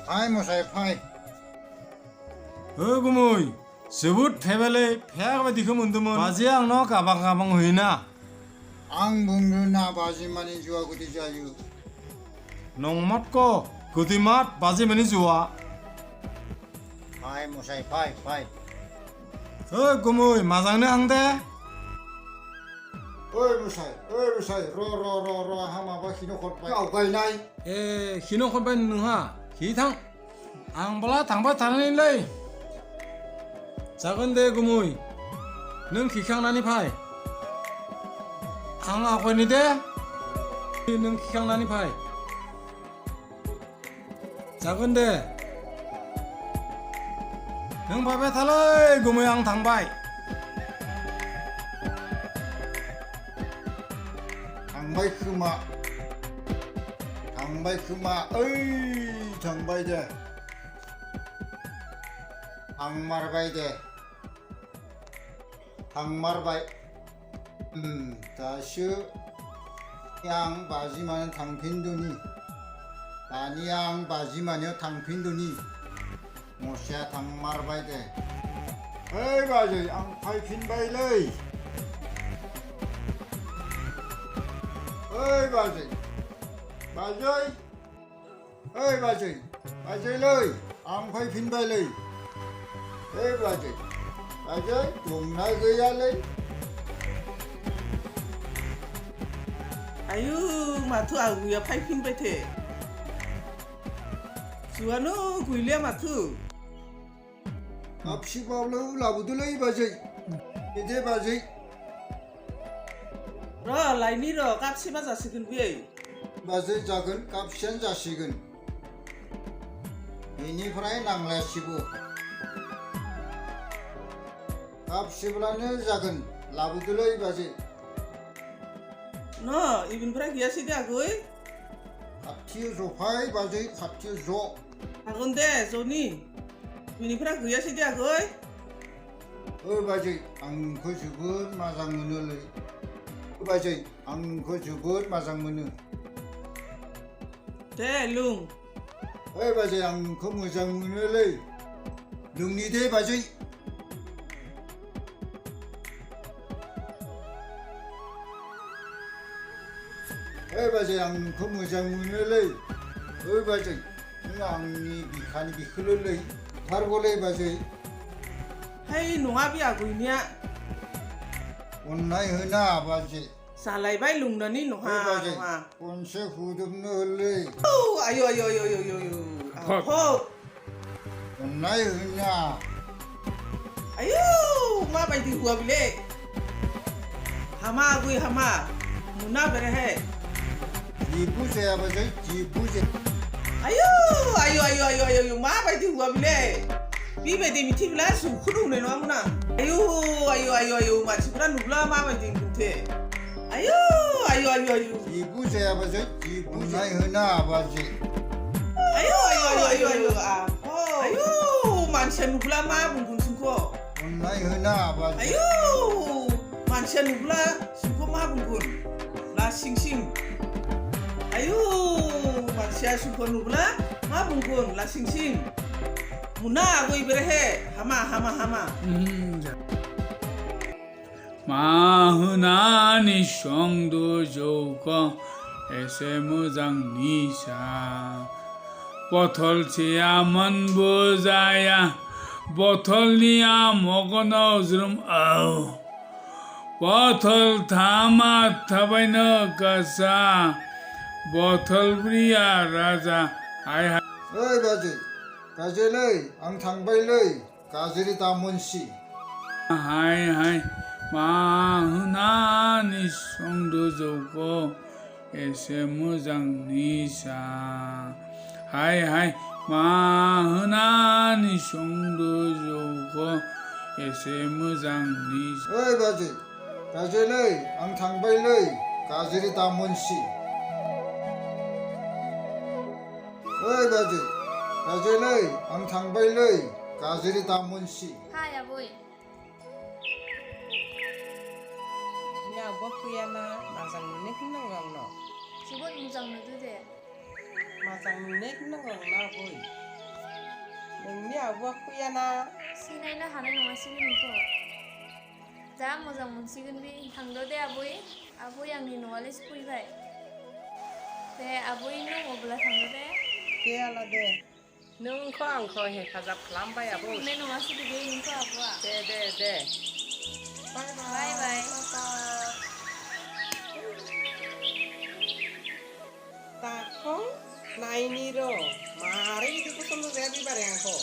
फाय मसाय फाय गुमै जोबोद फेबेले फेग बायदिखौ मोन्दोंमोन बाजिया आंनाव गाबां गाबां होयोना आं बुंनो ना बाजि माने जुवा गुदि जायो नंमारग' गोदैमात बाजि माने जुवा फाय मसाय फाय फाय गुमै माजांनो आं दे ओइ मोसाय र' आंहा माबा खिनो खरबाय आवगायनाय खिनो खनबाय नोंहा खि थां आंब्ला थांबाय थानानैलै जागोन दे गुमै नों खिखांनानै फाय आं आवगायनि दे नों खिखांनानै फाय जागोन दे नों फैबाय थालै गुमै आं थांबाय थांबाय खोमा ओइ थांबाय दे थांमारबाय दे थांमारबाय दासो आं बाजि माने थांफिनदोनि दानिया आं बाजि माने थांफिनदोनि मसाया थांमारबाय दे ओइ बाजै आं फैफिनबायलै ओइ बाजै बाजैलै आं फैफिनबायलै ओइ बाजै दंना गैयालै आयु माथो आगुया फैफिनबाय थे जुआनो गैलिया माथो कापसिबावल' लाबोदोलै बाजै दे बाजै लायनि कापसेबा जासिगोन बे बाजै जागोन कापसेयानो जासिगोन बेनिफ्राय नांलायासिबो कापसेब्लानो जागोन लाबोदोलै बाजै इबिनिफ्राय गैयासै दे आगै खाथियाव जफाय बाजै खाथियाव ज' हागोन दे ज'नि बेनिफ्राय गैयासै दे आगै ओइ बाजै आं नोंखौ जोबोद मोजां मोनोलै बाजै आं नोंखौ जोबोद मोजां मोनो दे लों ओइ बाजै आं नोंखौ मोजां मोनोलै लोंनि दे बाजै ओइ बाजै आं नोंखौ मोजां मोनोलै ओइ बाजै नों आंनि बिखानि बिखोलोलै थारगौलै बाजै है नङा बे आगैनिया अननाय होना बाजै जालायबाय लोंनानै नङा बाजै खनसे हुदुबनो होलै आयु अननाय होना आयु माबायदि हुआ बिले हामा आगै हामा मुना बेरेहे जिबु जाया बाजै जिबु आयु माबायदि हुआ बिले बेबायदि मिथिब्ला सुखुनो होनाय नङामोन आं आयु मानसिफोरा नुब्ला माबायदि नुथे आयु जिबु जाया बाजै जिबु अननाय होना बाजै आयु मानसिया नुब्ला मा बुंगोन जोंखौ अननाय होना बाजै आयु मानसिया नुब्ला जोंखौ मा बुंगोन ला सिं आयु मानसिया जोंखौ नुब्ला मा बुंगोन ला सिं मुना आगै बेरेहे हामा मा होनानै संद' जौखौ एसे मोजां निसा बथलसेया मोनबो जाया बथलनिया मगनाव ज्रोम बथल थामा थाबायनो गासा बथल ब्रिया राजा हाय ओइ बाजैलै आं थांबायलै गाज्रि दामोनसि हाय मा होनानै संद' जौखौ एसे मोजां निसा हाय मा होनानै संद' जौखौ एसे मोजां निसा ओइ बाजैलै आं थांबायलै गाज्रि दामोनसि ओइ बाजैलै आं थांबायलै गाज्रि दामोनसि हाय आबै ini abah kuyana mazang nunek nang no जोबोद मोजां नुदो दे mazang nunek nang na boy नोंनि आब'आ फैयाना सिनायनो हानाय नङासिनो नोंखौ जा मोजां मोनसिगोन बे थांद' दे आबै आबै आंनि न'आलाय सफैबाय दे आबै नों अब्ला थांद' दे दे आला दे नोंखौ आंखौ हेफाजाब खालामबाय आब' थांनाय नङासिनो बे नोंखौ आब'आ दे बाय बाय बाय दाखौ नायनि र' मारै बिदि पसन्द जाया बिबारे आंखौ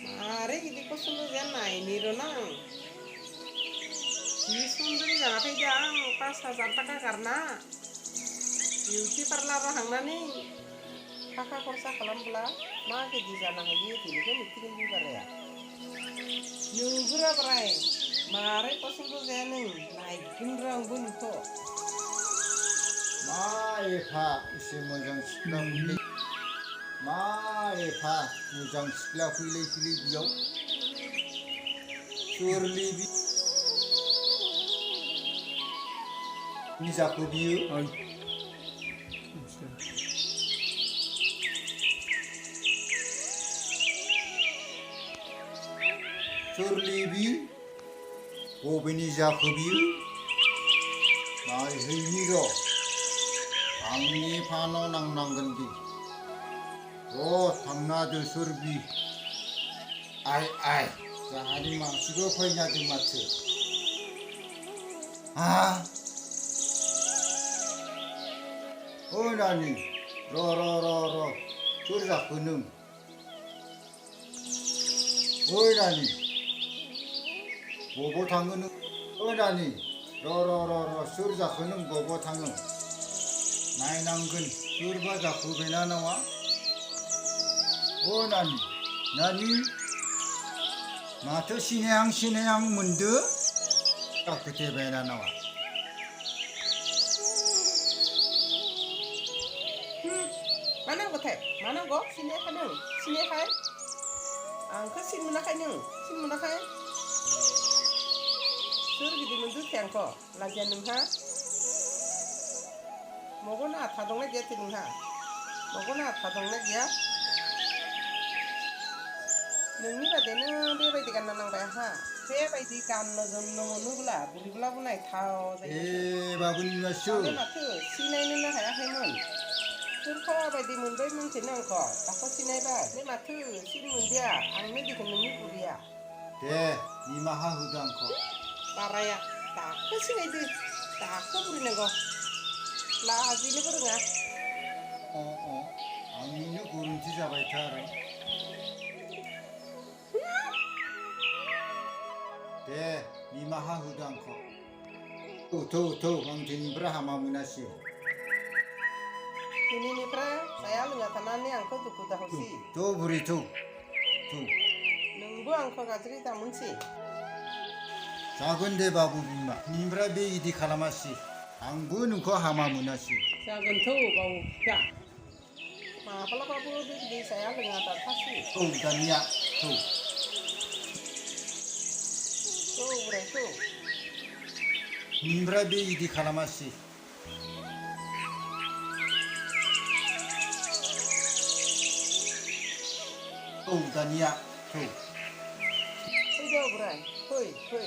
मारै बिदि पसन्द जाया नायनि र' ना आं जि सुन्दरी जाना फैदो आं 5,000 थाखा गारना बिउटि पार्लाराव थांनानै थाखा खरसा खालामब्ला मा गिदिर जानो हायो दिनैखौ मिथिगोन बिबाराया नोंगुराब्राय मारै पसन्द जाया नों नायगोन र' आंबो नोंखौ मा एफा एसे मोजां सिख्ला फैलाय मा एफा मोजां सिख्ला फैलाय बेयाव सोरलै निजाखौ बियो ओइ सोरलै बि बबेनि जाखो बियो नायहैनि र' आंनि फानाव नांनांगोन बि र' थांनादो सोर बि आइ जाहानि मानसिबो फैनादों माथो हा ओ नानि र' सोर जाखो नों ओइ नानि बबाव थाङो नों ओइ नानि र' सोर जाखो नों बबाव थाङो नायनांगोन सोरबा जाखो बिनानावा ओ नानि माथो सिनायहां मोनदो जाखोथे बिनानावा मा नांगौथाय मा नांगौ सिनायाखै नों सिनायाखै आंखौ सिन मोनाखै नों सिन मोनाखै सोर गिदिर मोनदों आंखौ लाजिया नोंहा मगन आथा दंना गैयाथो नोंहा मगन आथा दंना गैया नोंनि बादैनो बेबायदि गानना नांबाय आंहा बेबायदि गाननो जोमनो मोनोब्ला बुरैब्लाबो नायथाव जायो ए बाबुनि मासु माथो सिनायनोनो हायाखैमोन सोरखौ बायदि मोनबाय मोनथिनो आंखौ दाखौ सिनायबाय बे माथो सिन मोनदिया आंनो दिखौ नोंनि बुरिया दे निमाहा होदो आंखौ बाराया दाखौ सिनायदो दाखौ बुरिनांगौ लाजिनोबो रोङा आंनिनो गोरोन्थि जाबायथ' आरो दे निमाहा होदो आंखौ थौ आं दिनैनिफ्राय हामा मोनासै दिनैनिफ्राय जाया लोङा थानानै आंखौ दुखु दाहरसि थौ बुरि थौ नोंबो आंखौ गाज्रि दामोनसि जागोन दे बाबु बिमा दिनैनिफ्राय बे इदि खालामासै आंबो नोंखौ हामा मोनासै जागोनथ' बाव फिफा माब्लाबाबो बेबायदि जाया लोङा दाथासि औ दानिया थौ बोराय थौ दिनैनिफ्राय बे इदि खालामासै औ दानिया थौ फैदो बोराय फै